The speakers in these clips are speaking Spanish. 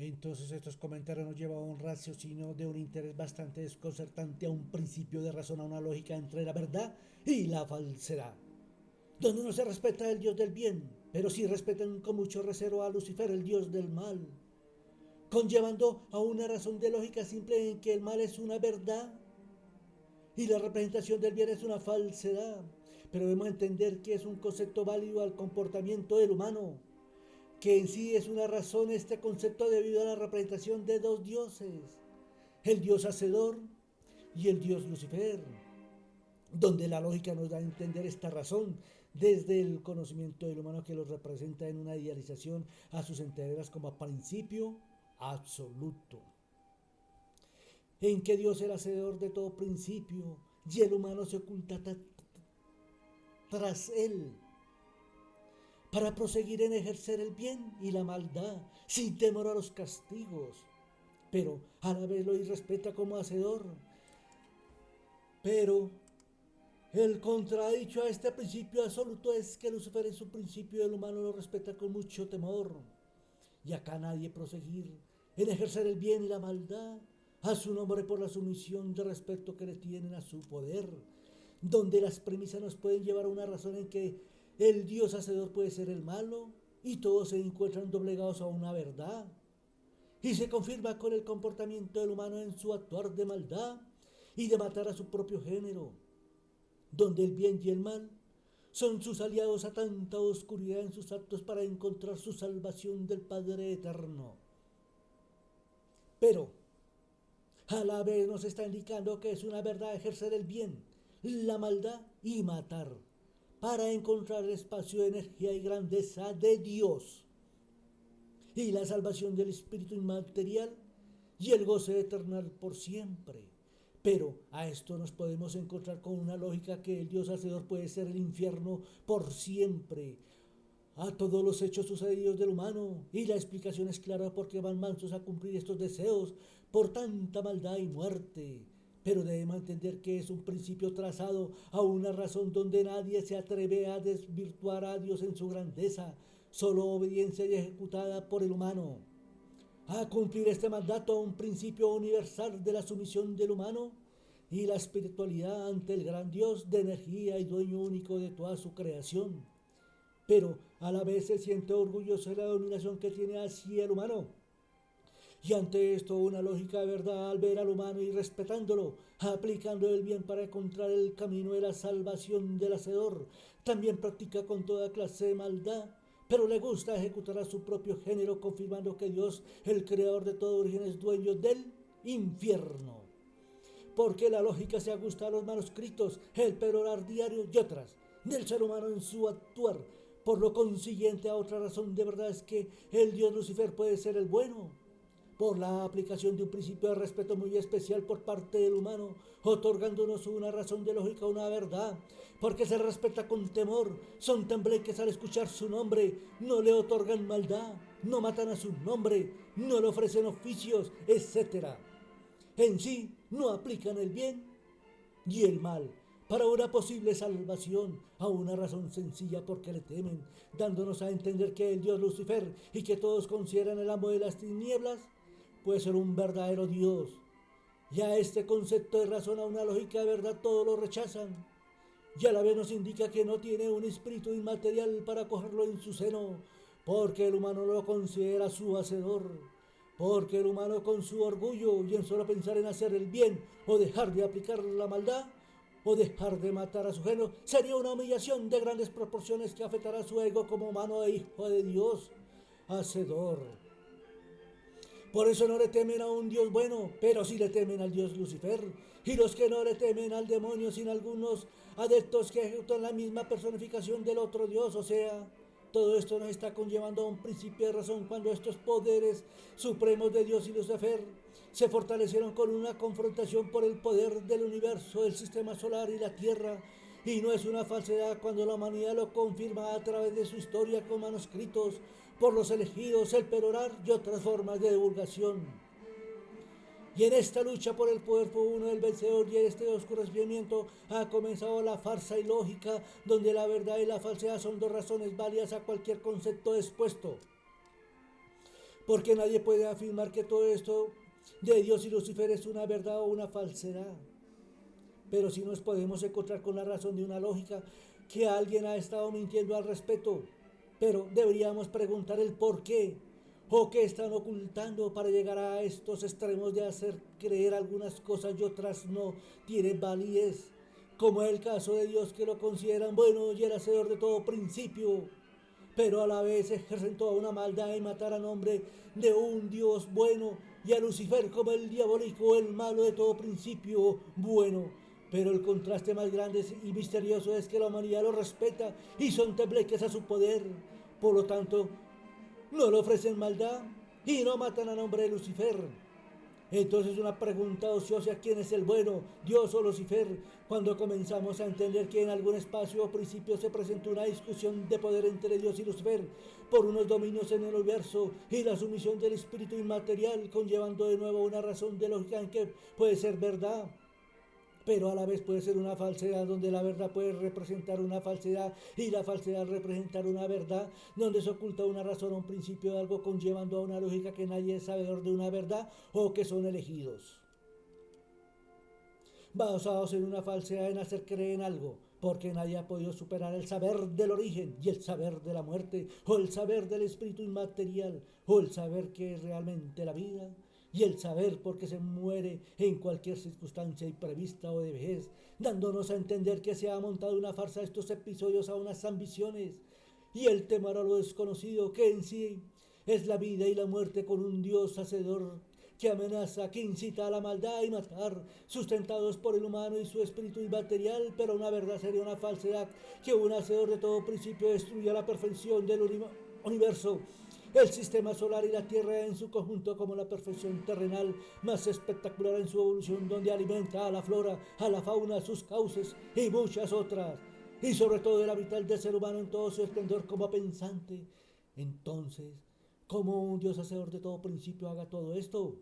Entonces estos comentarios nos llevan a un raciocinio de un interés bastante desconcertante, a un principio de razón, a una lógica entre la verdad y la falsedad, donde no se respeta el Dios del bien, pero sí respetan con mucho recelo a Lucifer, el Dios del mal, conllevando a una razón de lógica simple en que el mal es una verdad y la representación del bien es una falsedad. Pero debemos entender que es un concepto válido al comportamiento del humano, que en sí es una razón este concepto debido a la representación de dos dioses, el dios hacedor y el dios Lucifer, donde la lógica nos da a entender esta razón desde el conocimiento del humano que los representa en una idealización a sus entregas como principio absoluto, en que Dios es el hacedor de todo principio y el humano se oculta tras él para proseguir en ejercer el bien y la maldad sin temor a los castigos, pero a la vez lo irrespeta como hacedor. Pero el contradicho a este principio absoluto es que Lucifer en su principio el humano lo respeta con mucho temor. Y acá nadie proseguir en ejercer el bien y la maldad a su nombre por la sumisión de respeto que le tienen a su poder, donde las premisas nos pueden llevar a una razón en que el Dios hacedor puede ser el malo y todos se encuentran doblegados a una verdad. Y se confirma con el comportamiento del humano en su actuar de maldad y de matar a su propio género, donde el bien y el mal son sus aliados a tanta oscuridad en sus actos para encontrar su salvación del Padre Eterno. Pero a la vez nos está indicando que es una verdad ejercer el bien, la maldad y matar, para encontrar el espacio de energía y grandeza de Dios y la salvación del espíritu inmaterial y el goce eternal por siempre. Pero a esto nos podemos encontrar con una lógica que el Dios hacedor puede ser el infierno por siempre, a todos los hechos sucedidos del humano, y la explicación es clara porque van mansos a cumplir estos deseos por tanta maldad y muerte. Pero debemos entender que es un principio trazado a una razón donde nadie se atreve a desvirtuar a Dios en su grandeza, solo obediencia y ejecutada por el humano. A cumplir este mandato a un principio universal de la sumisión del humano y la espiritualidad ante el gran Dios de energía y dueño único de toda su creación, pero a la vez se siente orgulloso de la dominación que tiene hacia el humano. Y ante esto una lógica de verdad al ver al humano y respetándolo, aplicando el bien para encontrar el camino de la salvación del hacedor, también practica con toda clase de maldad, pero le gusta ejecutar a su propio género, confirmando que Dios, el creador de todo origen, es dueño del infierno. Porque la lógica se ajusta a los manuscritos, el perorar diario y otras del ser humano en su actuar. Por lo consiguiente, a otra razón de verdad es que el dios Lucifer puede ser el bueno, por la aplicación de un principio de respeto muy especial por parte del humano, otorgándonos una razón de lógica, una verdad, porque se respeta con temor, son tembleques al escuchar su nombre, no le otorgan maldad, no matan a su nombre, no le ofrecen oficios, etcétera. En sí no aplican el bien y el mal para una posible salvación, a una razón sencilla porque le temen, dándonos a entender que el dios Lucifer y que todos consideran el amo de las tinieblas puede ser un verdadero Dios. Ya este concepto de razón a una lógica de verdad todos lo rechazan, y a la vez nos indica que no tiene un espíritu inmaterial para cogerlo en su seno, porque el humano lo considera su hacedor, porque el humano con su orgullo y en solo pensar en hacer el bien o dejar de aplicar la maldad o dejar de matar a su género sería una humillación de grandes proporciones que afectará su ego como humano e hijo de Dios, hacedor. Por eso no le temen a un Dios bueno, pero sí le temen al Dios Lucifer. Y los que no le temen al demonio, sin algunos adeptos que ejecutan la misma personificación del otro Dios. O sea, todo esto nos está conllevando a un principio de razón cuando estos poderes supremos de Dios y Lucifer se fortalecieron con una confrontación por el poder del universo, el sistema solar y la tierra. Y no es una falsedad cuando la humanidad lo confirma a través de su historia con manuscritos, por los elegidos, el perorar y otras formas de divulgación. Y en esta lucha por el poder fue uno el vencedor y en este oscurecimiento ha comenzado la farsa ilógica donde la verdad y la falsedad son dos razones válidas a cualquier concepto expuesto. porque nadie puede afirmar que todo esto de Dios y Lucifer es una verdad o una falsedad. Pero sí nos podemos encontrar con la razón de una lógica que alguien ha estado mintiendo al respecto. Pero deberíamos preguntar el por qué o qué están ocultando para llegar a estos extremos de hacer creer algunas cosas y otras no tienen validez, como es el caso de Dios, que lo consideran bueno y el hacedor de todo principio, pero a la vez ejercen toda una maldad y matar a nombre de un Dios bueno, y a Lucifer como el diabólico, el malo de todo principio bueno. Pero el contraste más grande y misterioso es que la humanidad lo respeta y son tembleques a su poder. Por lo tanto, no le ofrecen maldad y no matan a nombre de Lucifer. Entonces una pregunta ociosa: ¿quién es el bueno, Dios o Lucifer? Cuando comenzamos a entender que en algún espacio o principio se presentó una discusión de poder entre Dios y Lucifer por unos dominios en el universo y la sumisión del espíritu inmaterial, conllevando de nuevo una razón de lógica en que puede ser verdad, pero a la vez puede ser una falsedad, donde la verdad puede representar una falsedad y la falsedad representar una verdad, donde se oculta una razón o un principio de algo, conllevando a una lógica que nadie es sabedor de una verdad o que son elegidos, basados en una falsedad, en hacer creer en algo, porque nadie ha podido superar el saber del origen y el saber de la muerte, o el saber del espíritu inmaterial, o el saber que es realmente la vida, y el saber por qué se muere en cualquier circunstancia imprevista o de vejez, dándonos a entender que se ha montado una farsa estos episodios a unas ambiciones, y el temor a lo desconocido, que en sí es la vida y la muerte, con un Dios hacedor que amenaza, que incita a la maldad y matar, sustentados por el humano y su espíritu inmaterial. Pero una verdad sería una falsedad, que un hacedor de todo principio destruya la perfección del universo, el sistema solar y la Tierra en su conjunto, como la perfección terrenal más espectacular en su evolución, donde alimenta a la flora, a la fauna, sus cauces y muchas otras, y sobre todo el habitar del ser humano en todo su esplendor como pensante. Entonces, ¿cómo un Dios hacedor de todo principio haga todo esto?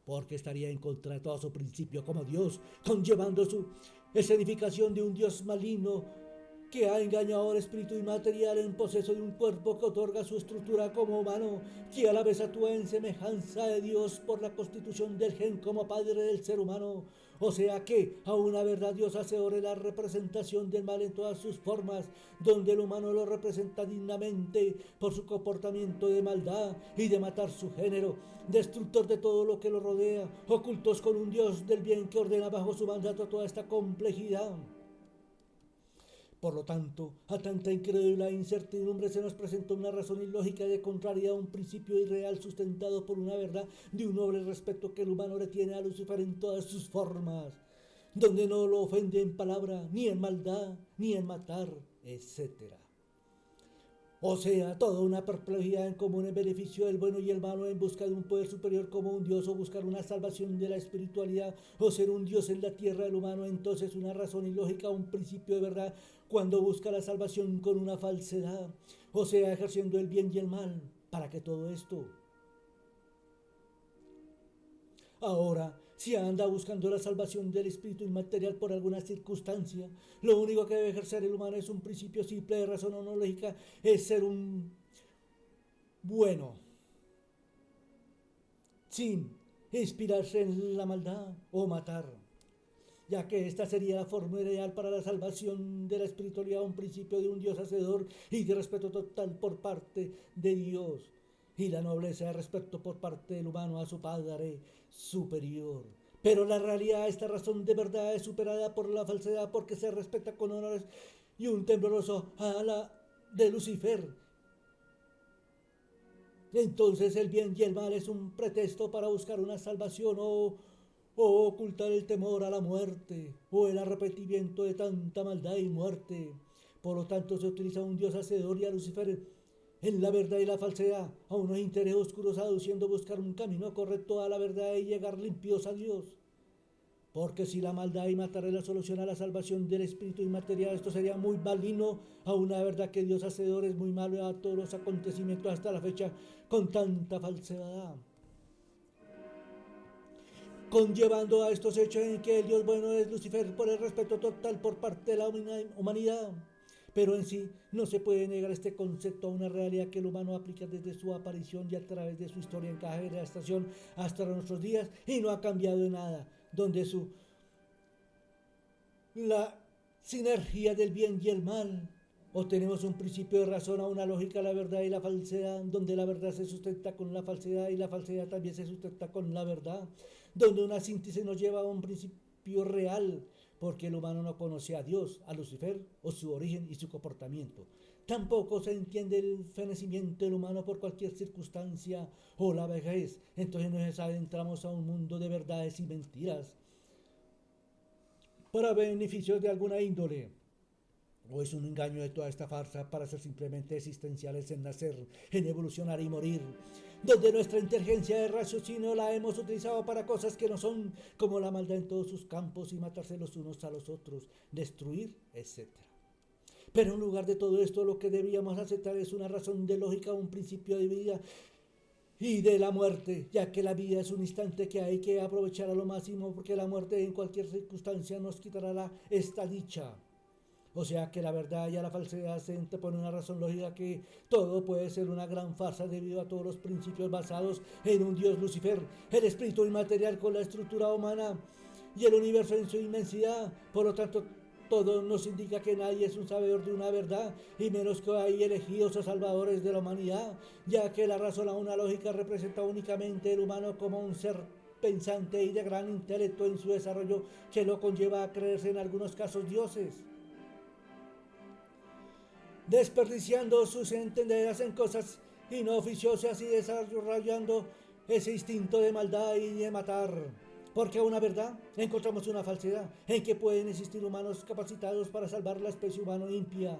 Porque estaría en contra de todo su principio como Dios, conllevando su escenificación de un Dios maligno que ha engañado al espíritu inmaterial en poseso de un cuerpo que otorga su estructura como humano, que a la vez actúa en semejanza de Dios por la constitución del gen como padre del ser humano. O sea que, a una verdad, Dios hacedor es la representación del mal en todas sus formas, donde el humano lo representa dignamente por su comportamiento de maldad y de matar su género, destructor de todo lo que lo rodea, ocultos con un Dios del bien que ordena bajo su mandato toda esta complejidad. Por lo tanto, a tanta incredulidad e incertidumbre se nos presenta una razón ilógica de contrariedad a un principio irreal sustentado por una verdad de un noble respeto que el humano le tiene a Lucifer en todas sus formas, donde no lo ofende en palabra, ni en maldad, ni en matar, etc. O sea, toda una perplejidad en común en beneficio del bueno y el malo, en busca de un poder superior como un Dios, o buscar una salvación de la espiritualidad, o ser un Dios en la tierra del humano. Entonces una razón ilógica, un principio de verdad, cuando busca la salvación con una falsedad, o sea, ejerciendo el bien y el mal. ¿Para qué todo esto? Ahora, si anda buscando la salvación del espíritu inmaterial por alguna circunstancia, lo único que debe ejercer el humano es un principio simple de razón o no lógica, es ser un bueno, sin inspirarse en la maldad o matar, ya que esta sería la forma ideal para la salvación de la espiritualidad, un principio de un Dios hacedor y de respeto total por parte de Dios, y la nobleza de respeto por parte del humano a su Padre superior. Pero la realidad, esta razón de verdad, es superada por la falsedad, porque se respeta con honores y un tembloroso a la de Lucifer. Entonces el bien y el mal es un pretexto para buscar una salvación, o ocultar el temor a la muerte, o el arrepentimiento de tanta maldad y muerte. Por lo tanto, se utiliza a un Dios hacedor y a Lucifer en la verdad y la falsedad, a unos intereses oscuros, aduciendo buscar un camino correcto a la verdad y llegar limpios a Dios. Porque si la maldad y matar es la solución a la salvación del espíritu inmaterial, esto sería muy maligno a una verdad que Dios hacedor es muy malo a todos los acontecimientos hasta la fecha con tanta falsedad, conllevando a estos hechos en que el Dios bueno es Lucifer por el respeto total por parte de la humanidad. Pero en sí no se puede negar este concepto a una realidad que el humano aplica desde su aparición y a través de su historia en cada generación hasta nuestros días y no ha cambiado en nada, donde la sinergia del bien y el mal. O tenemos un principio de razón a una lógica, la verdad y la falsedad, donde la verdad se sustenta con la falsedad y la falsedad también se sustenta con la verdad, donde una síntesis nos lleva a un principio real, porque el humano no conoce a Dios, a Lucifer o su origen y su comportamiento. Tampoco se entiende el fenecimiento del humano por cualquier circunstancia o la vejez. Entonces nos adentramos a un mundo de verdades y mentiras para beneficios de alguna índole. ¿O es un engaño de toda esta farsa para ser simplemente existenciales en nacer, en evolucionar y morir? Donde nuestra inteligencia de raciocinio la hemos utilizado para cosas que no son, como la maldad en todos sus campos y matarse los unos a los otros, destruir, etcétera. Pero en lugar de todo esto, lo que debíamos aceptar es una razón de lógica, un principio de vida y de la muerte, ya que la vida es un instante que hay que aprovechar a lo máximo, porque la muerte en cualquier circunstancia nos quitará esta dicha. O sea que la verdad y a la falsedad se antepone una razón lógica que todo puede ser una gran farsa debido a todos los principios basados en un Dios Lucifer, el espíritu inmaterial con la estructura humana y el universo en su inmensidad. Por lo tanto, todo nos indica que nadie es un sabedor de una verdad, y menos que hay elegidos o salvadores de la humanidad, ya que la razón a una lógica representa únicamente el humano como un ser pensante y de gran intelecto en su desarrollo que lo conlleva a creerse en algunos casos dioses, desperdiciando sus entenderas en cosas inoficiosas y desarrollando ese instinto de maldad y de matar. Porque a una verdad encontramos una falsedad en que pueden existir humanos capacitados para salvar la especie humana impía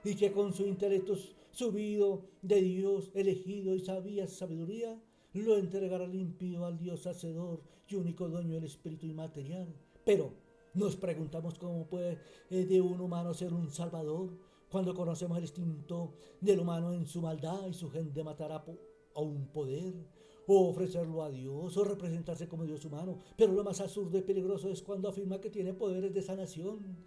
y que con su intelecto subido de Dios, elegido y sabia sabiduría, lo entregará limpio al Dios hacedor y único dueño del espíritu inmaterial. Pero nos preguntamos cómo puede de un humano ser un salvador cuando conocemos el instinto del humano en su maldad y su gen de matar a un poder, o ofrecerlo a Dios, o representarse como Dios humano. Pero lo más absurdo y peligroso es cuando afirma que tiene poderes de sanación,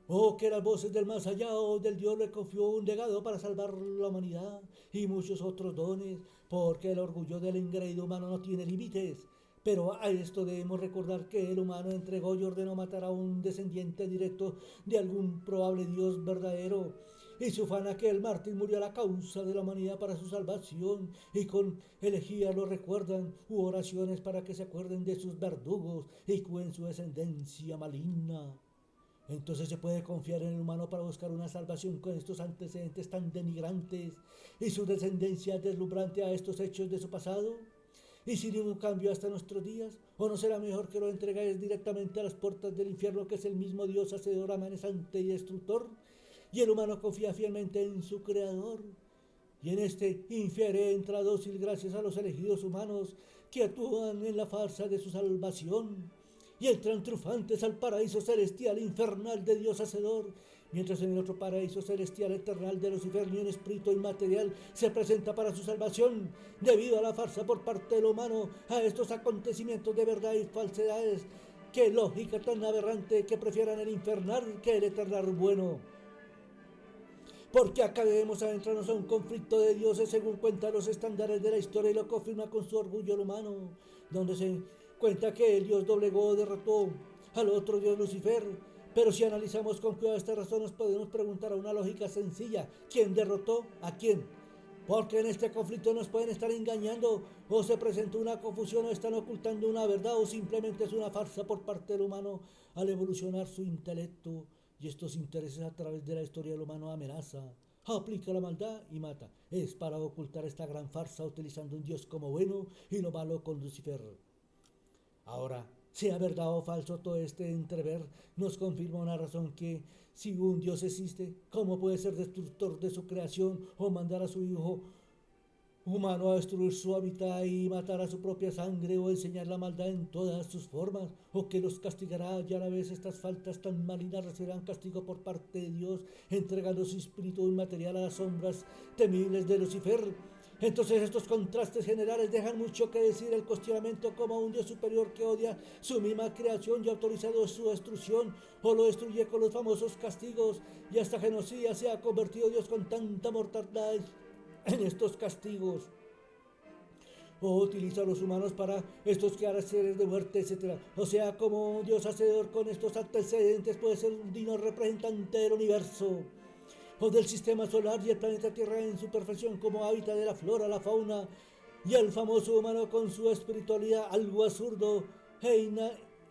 o que las voces del más allá o del Dios le confió un legado para salvar la humanidad y muchos otros dones, porque el orgullo del engreído humano no tiene límites. Pero a esto debemos recordar que el humano entregó y ordenó matar a un descendiente directo de algún probable Dios verdadero. Y su fan aquel mártir murió a la causa de la humanidad para su salvación, y con elegías lo recuerdan, u oraciones para que se acuerden de sus verdugos y cuen su descendencia maligna. Entonces se puede confiar en el humano para buscar una salvación con estos antecedentes tan denigrantes y su descendencia deslumbrante a estos hechos de su pasado. Y sin ningún cambio hasta nuestros días, ¿o no será mejor que lo entregáis directamente a las puertas del infierno, que es el mismo Dios hacedor, amenazante y destructor? Y el humano confía fielmente en su creador, y en este infiere entra dócil gracias a los elegidos humanos que actúan en la farsa de su salvación, y entran triunfantes al paraíso celestial infernal de Dios hacedor, mientras en el otro paraíso celestial eternal de Lucifer ni un espíritu inmaterial se presenta para su salvación, debido a la farsa por parte del humano a estos acontecimientos de verdad y falsedades. Qué lógica tan aberrante que prefieran el infernal que el eternal bueno. Porque acá debemos adentrarnos a un conflicto de dioses según cuentan los estándares de la historia, y lo confirma con su orgullo el humano, donde se cuenta que el Dios doblegó o derrotó al otro Dios Lucifer. Pero si analizamos con cuidado esta razón, nos podemos preguntar a una lógica sencilla: ¿quién derrotó a quién? Porque en este conflicto nos pueden estar engañando, o se presenta una confusión, o están ocultando una verdad, o simplemente es una farsa por parte del humano al evolucionar su intelecto y estos intereses a través de la historia del humano amenaza, aplica la maldad y mata. Es para ocultar esta gran farsa utilizando un Dios como bueno y lo malo con Lucifer. Ahora, sea verdad o falso, todo este entrever nos confirma una razón: que si un Dios existe, ¿cómo puede ser destructor de su creación o mandar a su hijo humano a destruir su hábitat y matar a su propia sangre, o enseñar la maldad en todas sus formas, o que los castigará, y a la vez estas faltas tan malignas recibirán castigo por parte de Dios, entregando su espíritu inmaterial a las sombras temibles de Lucifer? Entonces estos contrastes generales dejan mucho que decir el cuestionamiento como un Dios superior que odia su misma creación y ha autorizado su destrucción o lo destruye con los famosos castigos y hasta genocida se ha convertido Dios con tanta mortandad en estos castigos. O utiliza a los humanos para estos caracteres de muerte, etc. O sea, como Dios hacedor con estos antecedentes puede ser un digno representante del universo o del sistema solar y el planeta Tierra en su perfección como hábitat de la flora, la fauna y el famoso humano con su espiritualidad algo absurdo e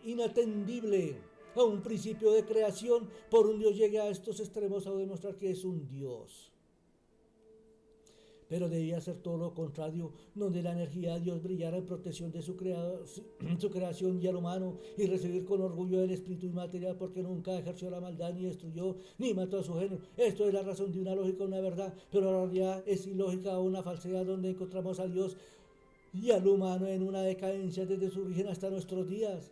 inatendible a un principio de creación por un Dios llegue a estos extremos a demostrar que es un Dios. Pero debía ser todo lo contrario, donde la energía de Dios brillara en protección de su creación y al humano, y recibir con orgullo el espíritu inmaterial, porque nunca ejerció la maldad, ni destruyó, ni mató a su género. Esto es la razón de una lógica, una verdad, pero la realidad es ilógica o una falsedad, donde encontramos a Dios y al humano en una decadencia desde su origen hasta nuestros días,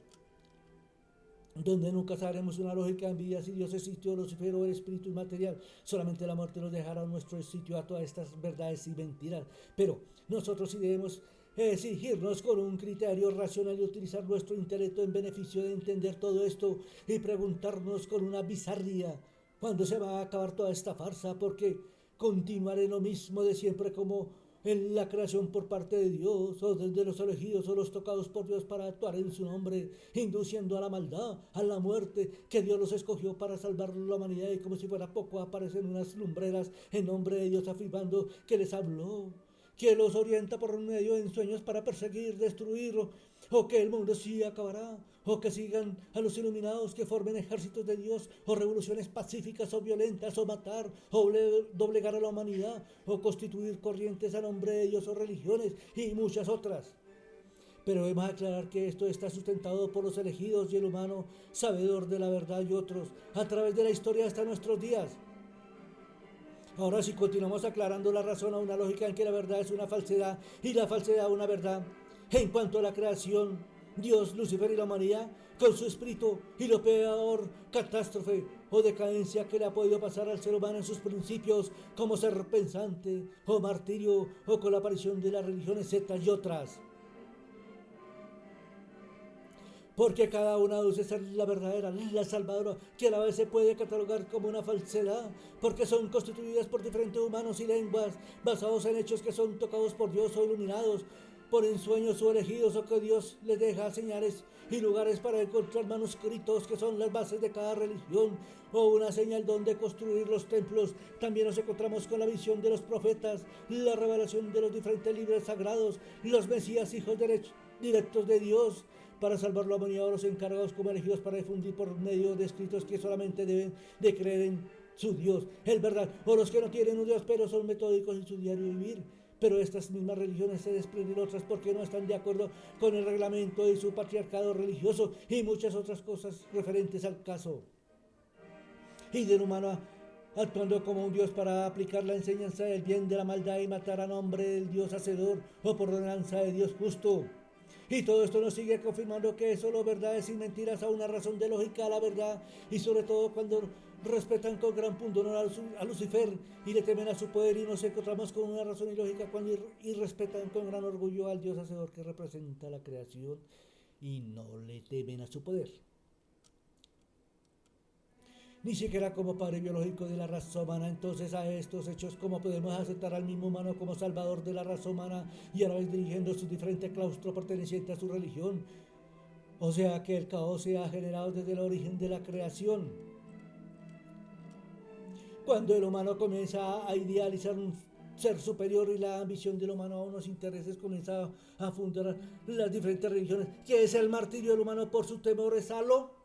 donde nunca sabremos una lógica envidia si Dios existió, Lucifer o el espíritu inmaterial. Solamente la muerte nos dejará nuestro sitio a todas estas verdades y mentiras. Pero nosotros sí debemos exigirnos con un criterio racional y utilizar nuestro intelecto en beneficio de entender todo esto y preguntarnos con una bizarría cuándo se va a acabar toda esta farsa, porque continuar en lo mismo de siempre como en la creación por parte de Dios, o desde los elegidos o los tocados por Dios para actuar en su nombre, induciendo a la maldad, a la muerte, que Dios los escogió para salvar la humanidad, y como si fuera poco aparecen unas lumbreras en nombre de Dios afirmando que les habló, que los orienta por medio de sueños para perseguir, destruir, o que el mundo sí acabará, o que sigan a los iluminados que formen ejércitos de Dios, o revoluciones pacíficas o violentas, o matar, o doblegar a la humanidad, o constituir corrientes a nombre de Dios o religiones, y muchas otras. Pero debemos aclarar que esto está sustentado por los elegidos y el humano, sabedor de la verdad, y otros, a través de la historia hasta nuestros días. Ahora, si continuamos aclarando la razón a una lógica en que la verdad es una falsedad y la falsedad una verdad, en cuanto a la creación, Dios, Lucifer y la humanidad, con su espíritu y lo peor catástrofe o decadencia que le ha podido pasar al ser humano en sus principios, como ser pensante o martirio, o con la aparición de las religiones, sectas y otras. Porque cada una de ellas es la verdadera, la salvadora, que a la vez se puede catalogar como una falsedad, porque son constituidas por diferentes humanos y lenguas, basados en hechos que son tocados por Dios o iluminados por ensueños o elegidos, o que Dios les deja señales y lugares para encontrar manuscritos que son las bases de cada religión, o una señal donde construir los templos. También nos encontramos con la visión de los profetas, la revelación de los diferentes libros sagrados, los mesías, hijos directos de Dios, para salvar la humanidad, o los encargados como elegidos para difundir por medio de escritos que solamente deben de creer en su Dios, el verdad, o los que no tienen un Dios pero son metódicos en su diario vivir. Pero estas mismas religiones se desprenden otras porque no están de acuerdo con el reglamento de su patriarcado religioso y muchas otras cosas referentes al caso. Y del humano actuando como un Dios para aplicar la enseñanza del bien, de la maldad y matar a nombre del Dios hacedor o por ordenanza de Dios justo. Y todo esto nos sigue confirmando que es solo verdades y mentiras a una razón de lógica a la verdad, y sobre todo cuando respetan con gran pundonor a Lucifer y le temen a su poder, y nos encontramos con una razón ilógica cuando respetan con gran orgullo al Dios hacedor que representa la creación y no le temen a su poder. Ni siquiera como padre biológico de la raza humana. Entonces, a estos hechos, ¿cómo podemos aceptar al mismo humano como salvador de la raza humana y a la vez dirigiendo su diferente claustro perteneciente a su religión? O sea, que el caos se ha generado desde el origen de la creación. Cuando el humano comienza a idealizar un ser superior y la ambición del humano a unos intereses comienza a fundar las diferentes religiones, que es el martirio del humano por sus temores a lo